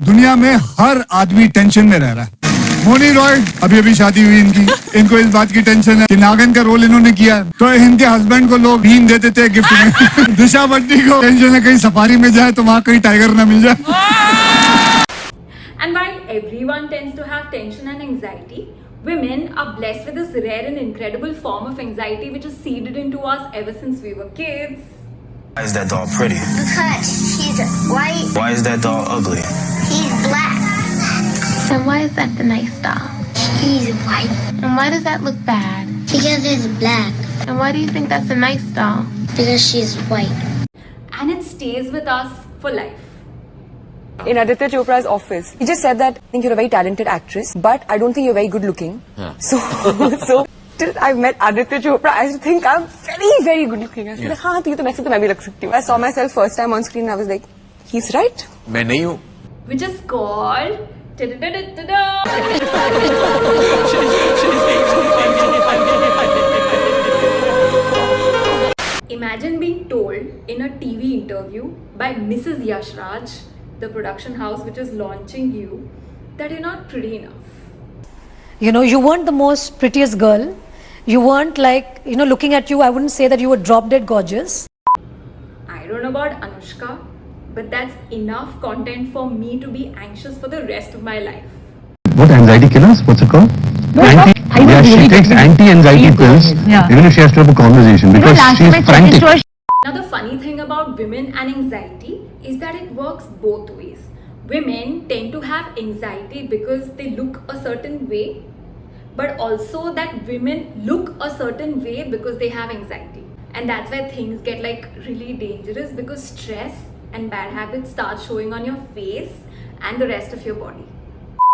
दुनिया में हर आदमी टेंशन में रह रहा है। मोनी रॉय अभी अभी शादी हुई इनकी, इनको इस बात की टेंशन है कि नागिन का रोल इन्होंने किया है, तो इनके हस्बैंड को लोग बीन दे देते हैं गिफ्ट में। दिशा पत्नी को टेंशन है कहीं सफारी में जाए तो वहाँ कहीं टाइगर ना मिल जाए। And while everyone tends to have tension and anxiety, women are blessed with this rare and incredible form of anxiety which is seeded into us ever since we were kids. Why is that doll pretty? Because he's white. Why is that doll ugly? He's black. And why is that the nice doll? He's white. And why does that look bad? Because it's black. And why do you think that's a nice doll? Because she's white. And it stays with us for life. In Aditya Chopra's office, he just said that I think you're a very talented actress, but I don't think you're very good looking. Yeah. So till I met Aditya Chopra, I used to think I'm very, very good looking. I was like, हाँ ठीक है तो वैसे तो मैं भी लग सकती हूँ. I saw myself first time on screen and I was like, he's right. मैं नहीं हूँ. Which is called ta-da-da-da-da-da. Imagine being told in a TV interview by Mrs. Yash Raj, the production house which is launching you, that you're not pretty enough. You know, you weren't the most prettiest girl. You weren't like, you know, looking at you, I wouldn't say that you were drop dead gorgeous. I don't know about Anushka, but that's enough content for me to be anxious for the rest of my life. What anxiety killers? What's it called? She takes anti-anxiety pills even if she has to have a conversation because she's frantic. Now the funny thing about women and anxiety is that it works both ways. Women tend to have anxiety because they look a certain way, but also that women look a certain way because they have anxiety. And that's where things get like really dangerous because stress and bad habits start showing on your face and the rest of your body.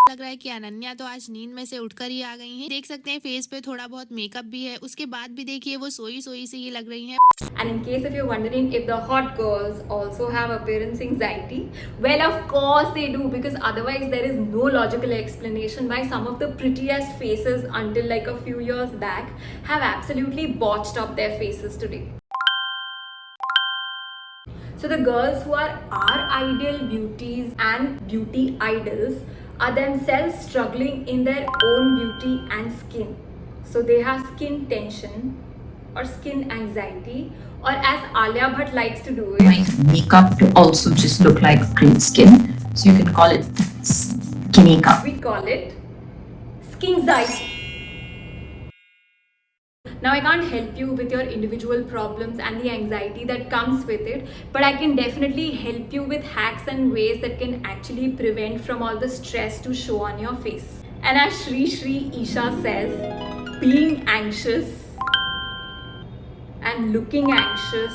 लग रहा है कि अनन्या तो आज नींद में से उठकर ही आ गई हैं। देख सकते हैं फेस पे थोड़ा बहुत मेकअप भी है, उसके बाद भी देखिए वो सोई सोई से ही लग रही हैं। And in case if you're wondering if the hot girls also have appearance anxiety, well of course they do, because otherwise there is no logical explanation why some of the prettiest faces until like a few years back have absolutely botched up their faces today. So the girls who are our ideal beauties and beauty idols are themselves struggling in their own beauty and skin. So they have skin tension or skin anxiety, or as Alia Bhatt likes to do it, my makeup to also just look like green skin. So you can call it skinnica. We call it skinxiety. Now I can't help you with your individual problems and the anxiety that comes with it, but I can definitely help you with hacks and ways that can actually prevent from all the stress to show on your face. And as Shri Isha says, being anxious and looking anxious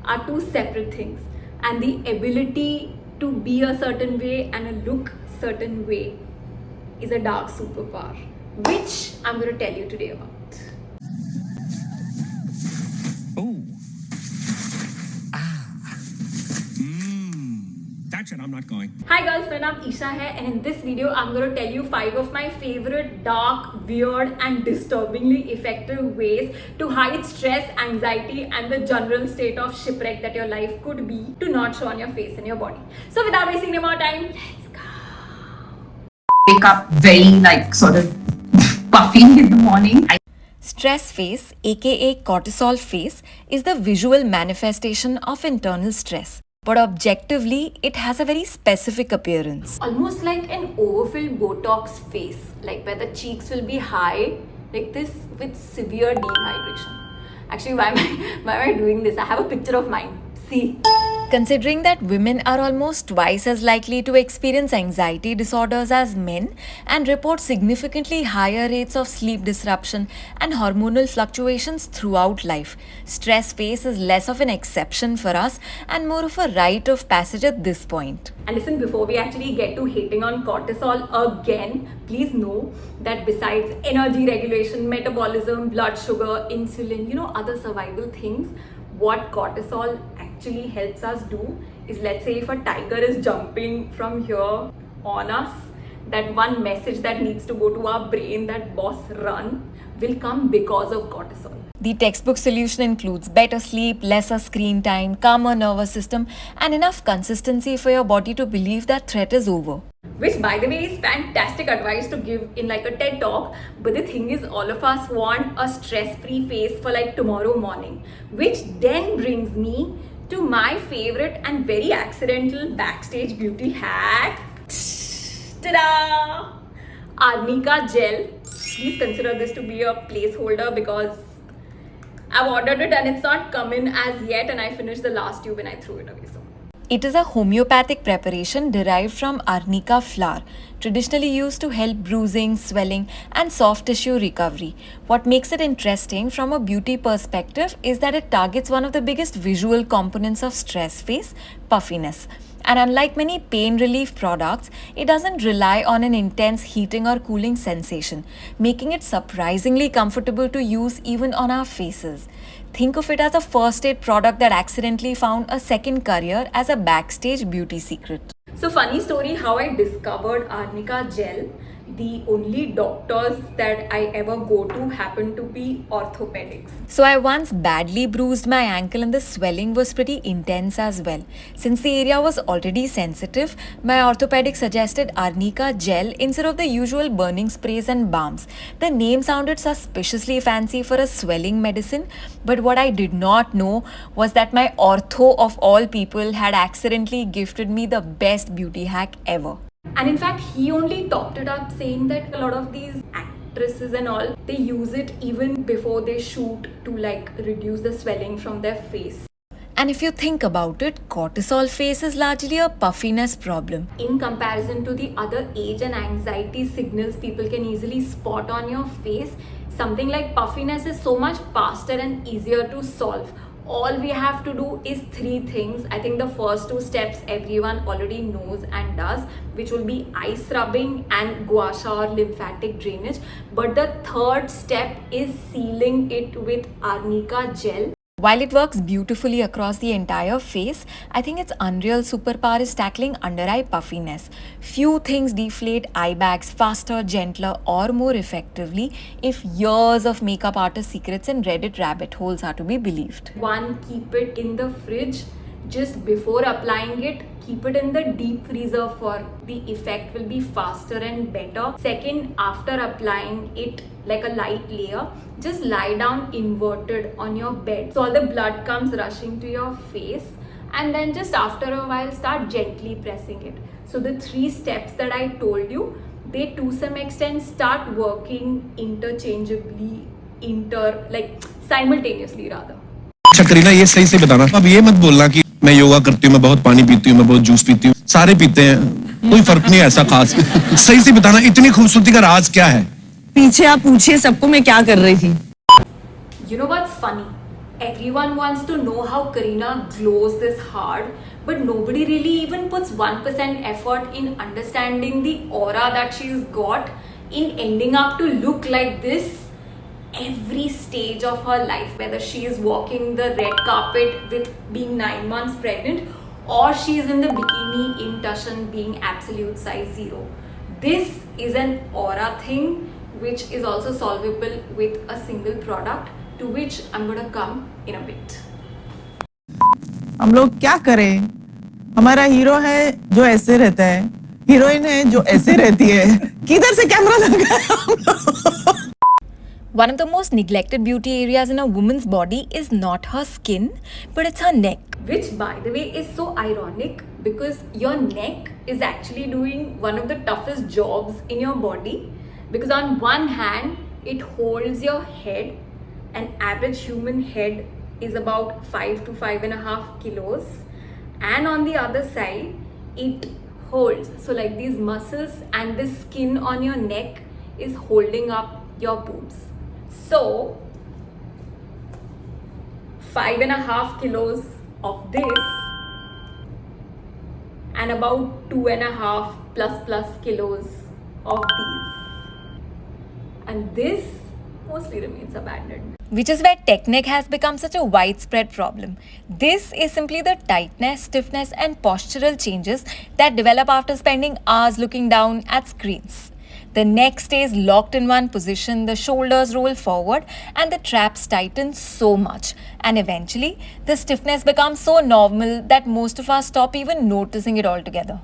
are two separate things, and the ability to be a certain way and look certain way is a dark superpower, which I'm going to tell you today about. I'm not going. Hi girls, my name is Isha hai, and in this video I'm going to tell you 5 of my favorite dark, weird and disturbingly effective ways to hide stress, anxiety and the general state of shipwreck that your life could be to not show on your face and your body. So without wasting any more time, let's go. Wake up very like sort of puffy in the morning. Stress face, aka cortisol face, is the visual manifestation of internal stress. But objectively, it has a very specific appearance. Almost like an overfilled Botox face, like where the cheeks will be high, like this, with severe dehydration. Actually, why am I doing this? I have a picture of mine. See? Considering that women are almost twice as likely to experience anxiety disorders as men and report significantly higher rates of sleep disruption and hormonal fluctuations throughout life, stress face is less of an exception for us and more of a rite of passage at this point. And listen, before we actually get to hating on cortisol again, please know that besides energy regulation, metabolism, blood sugar, insulin, other survival things, what cortisol actually helps us do is, let's say if a tiger is jumping from here on us, that one message that needs to go to our brain that boss run, will come because of cortisol. The textbook solution includes better sleep, lesser screen time, calmer nervous system, and enough consistency for your body to believe that threat is over. Which, by the way, is fantastic advice to give in like a TED talk. But the thing is, all of us want a stress-free face for like tomorrow morning. Which then brings me to my favorite and very accidental backstage beauty hack. Ta-da! Arnica gel. Please consider this to be a placeholder because I've ordered it and it's not come in as yet, and I finished the last tube and I threw it away. So It is a homeopathic preparation derived from arnica flower, traditionally used to help bruising, swelling, and soft tissue recovery. What makes it interesting from a beauty perspective is that it targets one of the biggest visual components of stress face, puffiness. And unlike many pain relief products, it doesn't rely on an intense heating or cooling sensation, making it surprisingly comfortable to use even on our faces. Think of it as a first aid product that accidentally found a second career as a backstage beauty secret. So funny story how I discovered arnica gel. The only doctors that I ever go to happen to be orthopedics. So I once badly bruised my ankle and the swelling was pretty intense as well. Since the area was already sensitive, my orthopedic suggested arnica gel instead of the usual burning sprays and balms. The name sounded suspiciously fancy for a swelling medicine, but what I did not know was that my ortho of all people had accidentally gifted me the best beauty hack ever. And in fact, he only topped it up saying that a lot of these actresses and all, they use it even before they shoot to like reduce the swelling from their face. And if you think about it, cortisol face is largely a puffiness problem. In comparison to the other age and anxiety signals people can easily spot on your face, something like puffiness is so much faster and easier to solve. All we have to do is 3 things. I think the first 2 steps everyone already knows and does, which will be ice rubbing and gua sha or lymphatic drainage. But the third step is sealing it with arnica gel. While it works beautifully across the entire face, I think its unreal superpower is tackling under-eye puffiness. Few things deflate eye bags faster, gentler, or more effectively if years of makeup artist secrets and Reddit rabbit holes are to be believed. 1, keep it in the fridge just before applying it. Keep it in the deep freezer for the effect will be faster and better. 2nd, after applying it like a light layer, just lie down inverted on your bed so all the blood comes rushing to your face, and then just after a while start gently pressing it. So the 3 steps that I told you, they to some extent start working interchangeably, simultaneously rather. अच्छा करीना, ये सही से बताना, अब ये मत बोलना कि मैं योगा करती हूँ, मैं बहुत पानी पीती हूँ, मैं बहुत जूस पीती हूँ, सारे पीते हैं, कोई फर्क नहीं है ऐसा खास. सही से बताना, इतनी खूबसूरती का राज क्या है? पीछे आप पूछिए सबको मैं क्या कर रही थी. You know what's funny? Everyone wants to know how Kareena glows this hard, but nobody really even puts 1% effort in understanding the aura that she's got in ending up to look like this every stage of her life, whether she is walking the red carpet with being 9 months pregnant or she is in the bikini in Tushan being absolute size 0. This is an aura thing which is also solvable with a single product, to which I'm going to come in a bit. हम लोग क्या करें? हमारा hero है जो ऐसे रहता है, हीरोइन है जो ऐसे रहती है. किधर से कैमरा लगा है? One of the most neglected beauty areas in a woman's body is not her skin, but it's her neck. Which, by the way, is so ironic because your neck is actually doing one of the toughest jobs in your body. Because on one hand, it holds your head. An average human head is about 5 to 5.5 kilos. And on the other side, it holds. So like these muscles and the skin on your neck is holding up your boobs. So 5.5 kilos of this and about 2.5 plus kilos of these. And this mostly remains abandoned. Which is where tech neck has become such a widespread problem. This is simply the tightness, stiffness and postural changes that develop after spending hours looking down at screens. The neck stays locked in one position, the shoulders roll forward, and the traps tighten so much. And eventually, the stiffness becomes so normal that most of us stop even noticing it altogether.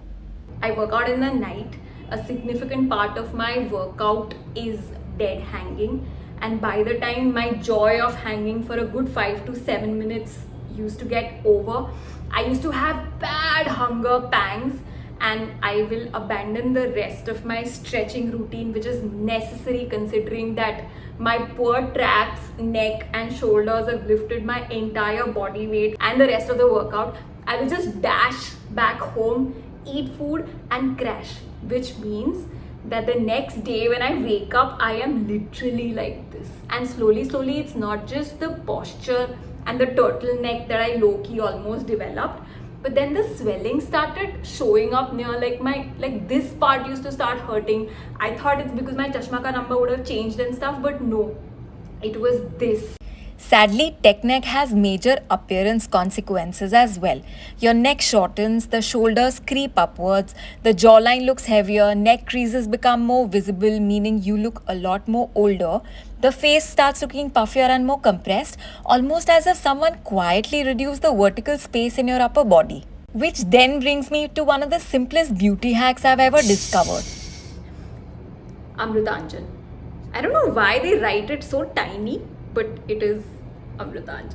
I work out in the night. A significant part of my workout is dead hanging, and by the time my joy of hanging for a good 5 to 7 minutes used to get over, I used to have bad hunger pangs, and I will abandon the rest of my stretching routine, which is necessary considering that my poor traps, neck and shoulders have lifted my entire body weight and the rest of the workout. I will just dash back home, eat food and crash, which means that the next day when I wake up, I am literally like this. And slowly, it's not just the posture and the turtleneck that I low-key almost developed, but then the swelling started showing up near like this part used to start hurting. I thought it's because my chashma ka number would have changed and stuff, but no, it was this. Sadly, tech neck has major appearance consequences as well. Your neck shortens, the shoulders creep upwards, the jawline looks heavier, neck creases become more visible, meaning you look a lot more older. The face starts looking puffier and more compressed, almost as if someone quietly reduced the vertical space in your upper body. Which then brings me to one of the simplest beauty hacks I've ever discovered. Amrutanjan. I don't know why they write it so tiny, but it is Amrutanjan.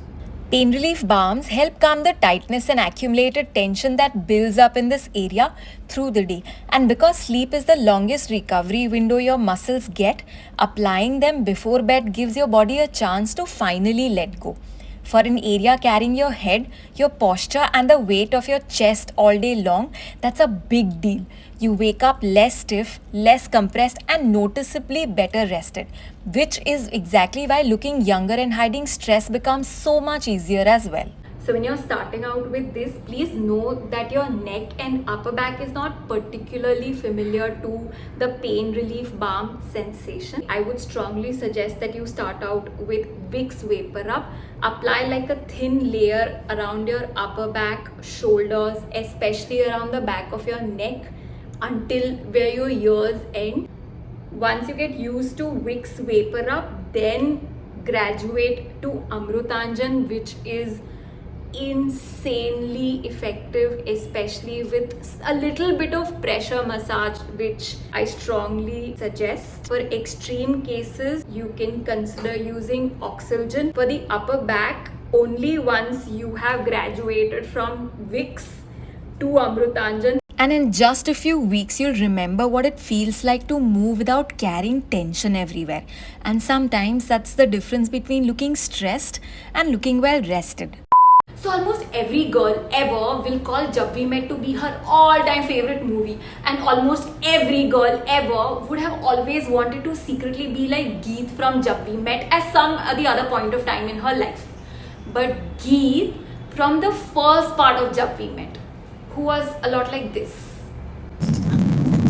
Pain relief balms help calm the tightness and accumulated tension that builds up in this area through the day. And because sleep is the longest recovery window your muscles get, applying them before bed gives your body a chance to finally let go. For an area carrying your head, your posture and the weight of your chest all day long, that's a big deal. You wake up less stiff, less compressed and noticeably better rested, which is exactly why looking younger and hiding stress becomes so much easier as well. So when you're starting out with this, please know that your neck and upper back is not particularly familiar to the pain relief balm sensation. I would strongly suggest that you start out with Vicks Vapor Rub. Apply like a thin layer around your upper back, shoulders, especially around the back of your neck until where your ears end. Once you get used to Vicks Vapor Rub, then graduate to Amrutanjan, which is insanely effective, especially with a little bit of pressure massage, which I strongly suggest. For extreme cases, you can consider using Oxygen for the upper back only once you have graduated from Vicks to Amrutanjan. And in just a few weeks, you'll remember what it feels like to move without carrying tension everywhere. And sometimes that's the difference between looking stressed and looking well rested. So almost every girl ever will call Jab We Met to be her all-time favorite movie, and almost every girl ever would have always wanted to secretly be like Geet from Jab We Met at the other point of time in her life. But Geet from the first part of Jab We Met, who was a lot like this.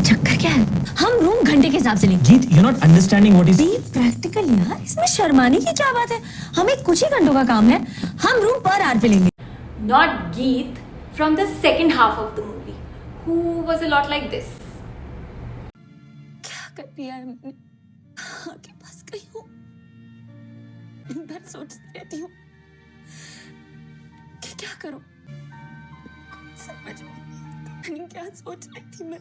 चक्कर क्या है? हम room घंटे के हिसाब से लेंगे. Geet, you're not understanding what is. Be practical यार. इसमें शर्माने की क्या बात है? हमें कुछ ही घंटों का काम है. हम रूम पर आवर पे लेंगे. Not Geet from the second half of the movie, who was a lot like this. क्या कर दिया है मैंने? आगे पास गई हूँ. दिन भर सोचती रहती हूँ कि क्या करूँ. समझ नहीं क्या सोच रही थी मैं.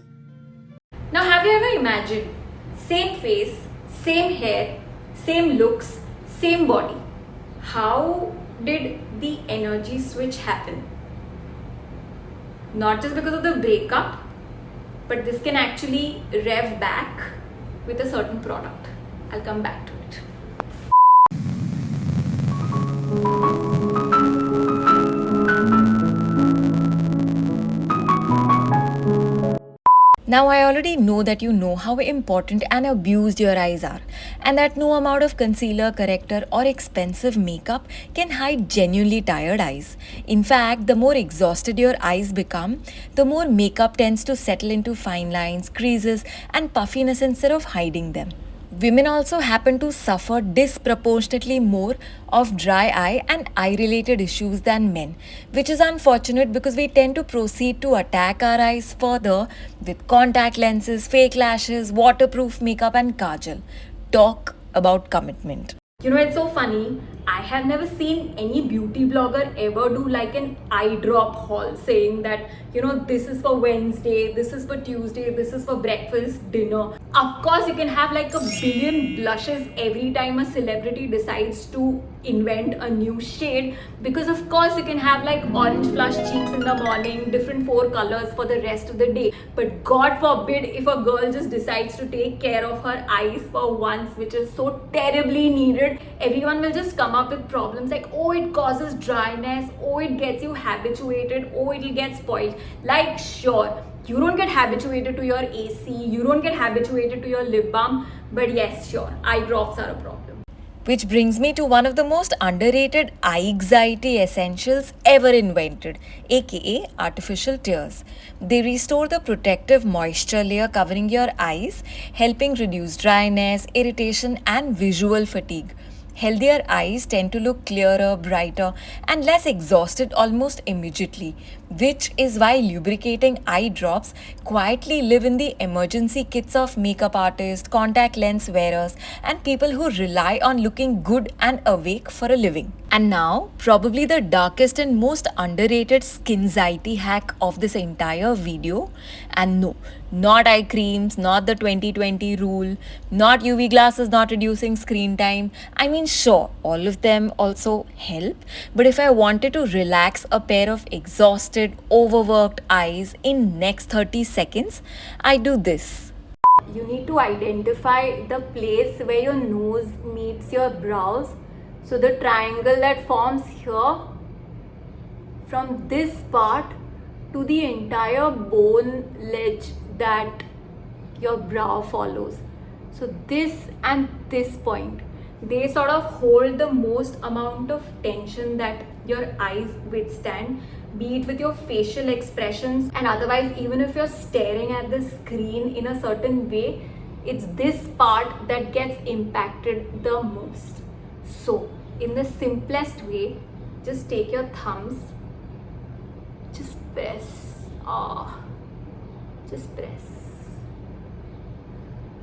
Now have you ever imagined same face, same hair, same looks, same body? How did the energy switch happen? Not just because of the breakup, but this can actually rev back with a certain product. I'll come back to it. Now I already know that you know how important and abused your eyes are, and that no amount of concealer, corrector or expensive makeup can hide genuinely tired eyes. In fact, the more exhausted your eyes become, the more makeup tends to settle into fine lines, creases and puffiness instead of hiding them. Women also happen to suffer disproportionately more of dry eye and eye related issues than men, which is unfortunate because we tend to proceed to attack our eyes further with contact lenses, fake lashes, waterproof makeup, and kajal. Talk about commitment. You know, it's so funny. I have never seen any beauty blogger ever do like an eye drop haul saying that, you know, this is for Wednesday, this is for Tuesday, this is for breakfast, dinner. Of course, you can have like a billion blushes every time a celebrity decides to invent a new shade, because of course you can have like orange flush cheeks in the morning, different 4 colors for the rest of the day. But God forbid if a girl just decides to take care of her eyes for once, which is so terribly needed, everyone will just come up with problems like, oh, it causes dryness, oh, it gets you habituated, oh, it'll get spoiled. Like, sure, you don't get habituated to your AC, you don't get habituated to your lip balm, but yes, sure, eye drops are a problem. Which brings me to one of the most underrated eye anxiety essentials ever invented, aka artificial tears. They restore the protective moisture layer covering your eyes, helping reduce dryness, irritation, and visual fatigue. Healthier eyes tend to look clearer, brighter, and less exhausted almost immediately, which is why lubricating eye drops quietly live in the emergency kits of makeup artists, contact lens wearers, and people who rely on looking good and awake for a living. And now, probably the darkest and most underrated skinxiety hack of this entire video. And no, not eye creams, not the 20/20 rule, not UV glasses not reducing screen time. I mean, sure, all of them also help. But if I wanted to relax a pair of exhausted, overworked eyes in next 30 seconds, I do this. You need to identify the place where your nose meets your brows. So the triangle that forms here, from this part to the entire bone ledge that your brow follows. So this and this point, they sort of hold the most amount of tension that your eyes withstand, be it with your facial expressions and otherwise. Even if you're staring at the screen in a certain way, it's this part that gets impacted the most. So in the simplest way, just take your thumbs, just press, just press.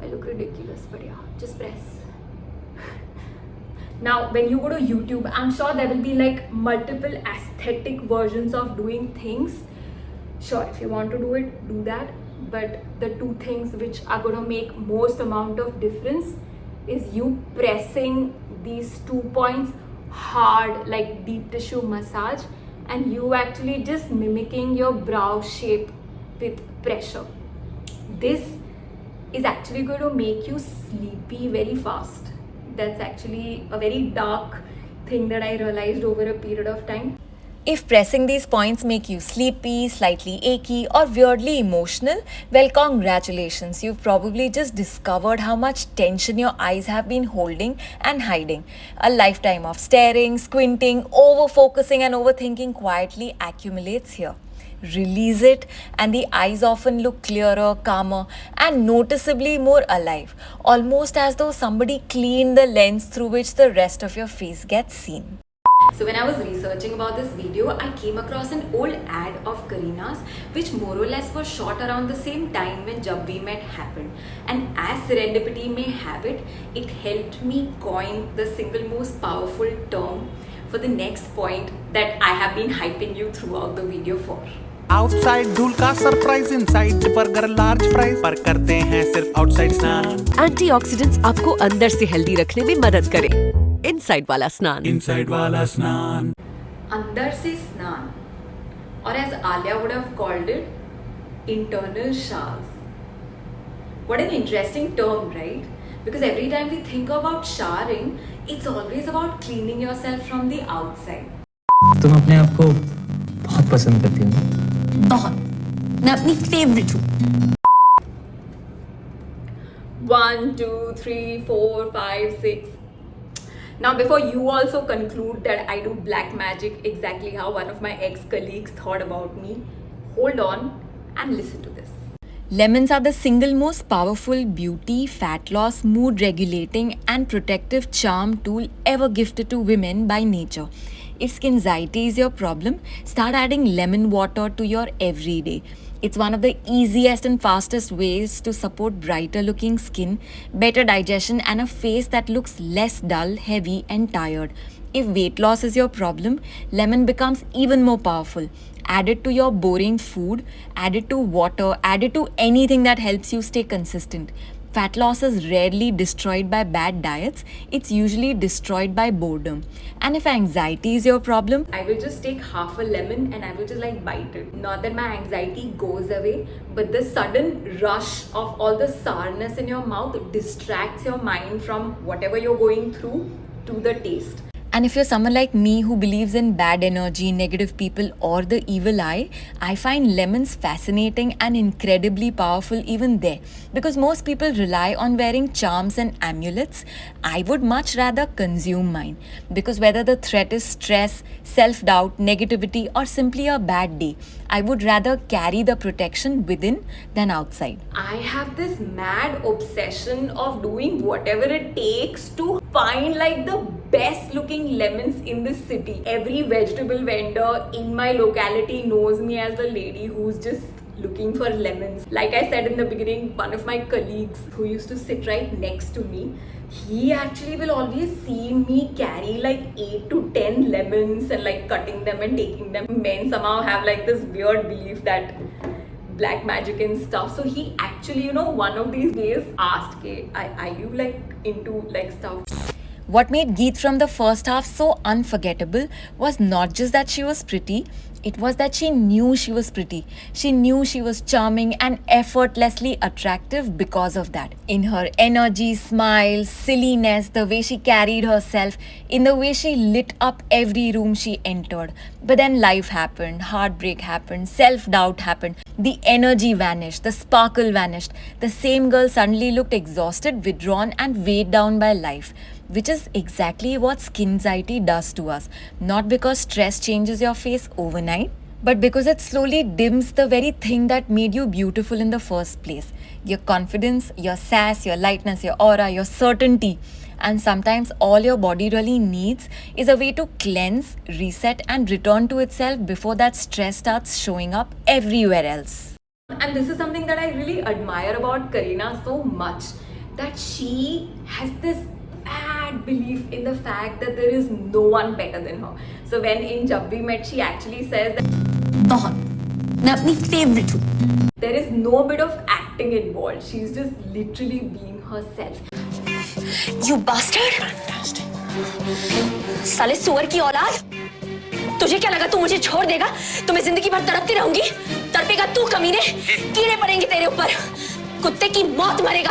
I look ridiculous, but yeah, just press. Now, when you go to YouTube, I'm sure there will be like multiple aesthetic versions of doing things. Sure, if you want to do it, do that. But the two things which are going to make most amount of difference is you pressing these 2 points hard, like deep tissue massage, and you actually just mimicking your brow shape with pressure. This is actually going to make you sleepy very fast. That's actually a very dark thing that I realized over a period of time. If pressing these points make you sleepy, slightly achy, or weirdly emotional, well, congratulations, you've probably just discovered how much tension your eyes have been holding and hiding. A lifetime of staring, squinting, over-focusing, and overthinking quietly accumulates here. Release it, and the eyes often look clearer, calmer, and noticeably more alive, almost as though somebody cleaned the lens through which the rest of your face gets seen. So when I was researching about this video, I came across an old ad of Kareena's which more or less was shot around the same time when Jab We Met happened. And as serendipity may have it, it helped me coin the single most powerful term for the next point that I have been hyping you throughout the video for. Outside धूल का surprise, inside burger large fries, पर करते हैं सिर्फ outside स्नान। Antioxidants आपको अंदर से हेल्दी रखने में मदद करें। इनसाइड वाला स्नान। इनसाइड वाला स्नान। अंदर से स्नान, or as Alia would have called it, internal showers. What an interesting term, right? Because every time we think about showering, it's always about cleaning yourself from the outside. तुम अपने आप को बहुत पसंद करती हो? बहुत, मैं अपनी फेवरेट हूँ। 1, 2, 3, 4, 5, 6. Now, before you also conclude that I do black magic exactly how one of my ex-colleagues thought about me, hold on and listen to this. Lemons are the single most powerful beauty, fat loss, mood regulating, and protective charm tool ever gifted to women by nature. If skin anxiety is your problem, start adding lemon water to your everyday. It's one of the easiest and fastest ways to support brighter looking skin, better digestion, and a face that looks less dull, heavy, and tired. If weight loss is your problem, lemon becomes even more powerful. Add it to your boring food, add it to water, add it to anything that helps you stay consistent. Fat loss is rarely destroyed by bad diets, it's usually destroyed by boredom. And if anxiety is your problem, I will just take half a lemon and I will just like bite it. Not that my anxiety goes away, but the sudden rush of all the sourness in your mouth distracts your mind from whatever you're going through to the taste. and if you're someone like me who believes in bad energy, negative people, or the evil eye, I find lemons fascinating and incredibly powerful even there. Because most people rely on wearing charms and amulets, I would much rather consume mine. Because whether the threat is stress, self-doubt, negativity, or simply a bad day, I would rather carry the protection within than outside. I have this mad obsession of doing whatever it takes to find like the best looking lemons in this city. Every vegetable vendor in my locality knows me as the lady who's just looking for lemons. Like I said in the beginning, one of my colleagues who used to sit right next to me, he actually will always see me carry like 8 to 10 lemons and like cutting them and taking them. Men somehow have like this weird belief that black magic and stuff. So he actually, one of these days asked, "Hey, are you like into like stuff?" What made Geet from the first half so unforgettable was not just that she was pretty, it was that she knew she was pretty. She knew she was charming and effortlessly attractive because of that. In her energy, smile, silliness, the way she carried herself, in the way she lit up every room she entered. But then life happened, heartbreak happened, self-doubt happened. The energy vanished, the sparkle vanished. The same girl suddenly looked exhausted, withdrawn, and weighed down by life. Which is exactly what skin anxiety does to us. Not because stress changes your face overnight, but because it slowly dims the very thing that made you beautiful in the first place. Your confidence, your sass, your lightness, your aura, your certainty. And sometimes all your body really needs is a way to cleanse, reset, and return to itself before that stress starts showing up everywhere else. And this is something that I really admire about Kareena so much, that she has this bad belief in the fact that there is no one better than her. So when in Jab We Met, she actually says that मैं अपनी favorite हूँ. There is no bit of acting involved. She's just literally being herself. You bastard! साले सुअर की औलाद! तुझे क्या लगा तू मुझे छोड़ देगा? तो मैं जिंदगी भर तड़पती रहूंगी? तड़पेगा तू कमीने? कीड़े पड़ेंगे तेरे ऊपर. कुत्ते की मौत मरेगा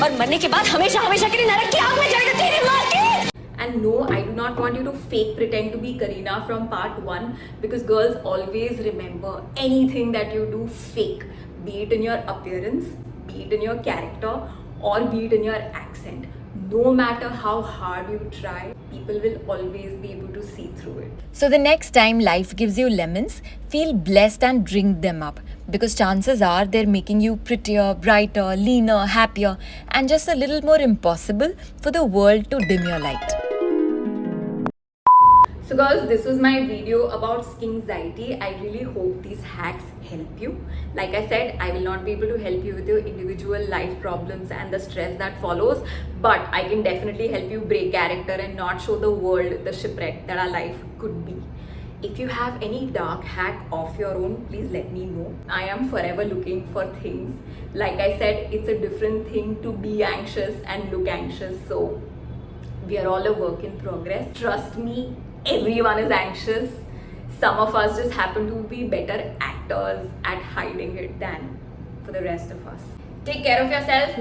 और मरने के बाद हमेशा हमेशा के लिए नरक की आग में जाएगा तेरी माँ की. And no, I do not want you to fake pretend to be Kareena from part 1, because girls always remember anything that you do fake, be it in your appearance, be it in your character, or be it in your accent. No matter how hard you try, people will always be able to see through it. So the next time life gives you lemons, feel blessed and drink them up. Because chances are they're making you prettier, brighter, leaner, happier, and just a little more impossible for the world to dim your light. So girls, this was my video about skin anxiety. I really hope these hacks help you. Like I said, I will not be able to help you with your individual life problems and the stress that follows, but I can definitely help you break character and not show the world the shipwreck that our life could be. If you have any dark hack of your own, please let me know. I am forever looking for things. Like I said, it's a different thing to be anxious and look anxious. So we are all a work in progress. Trust me, everyone is anxious. Some of us just happen to be better actors at hiding it than for the rest of us. Take care of yourself.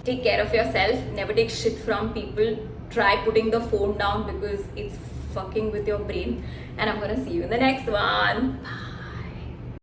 Take care of yourself. Never take shit from people. Try putting the phone down because it's fucking with your brain. And I'm gonna see you in the next one. Bye.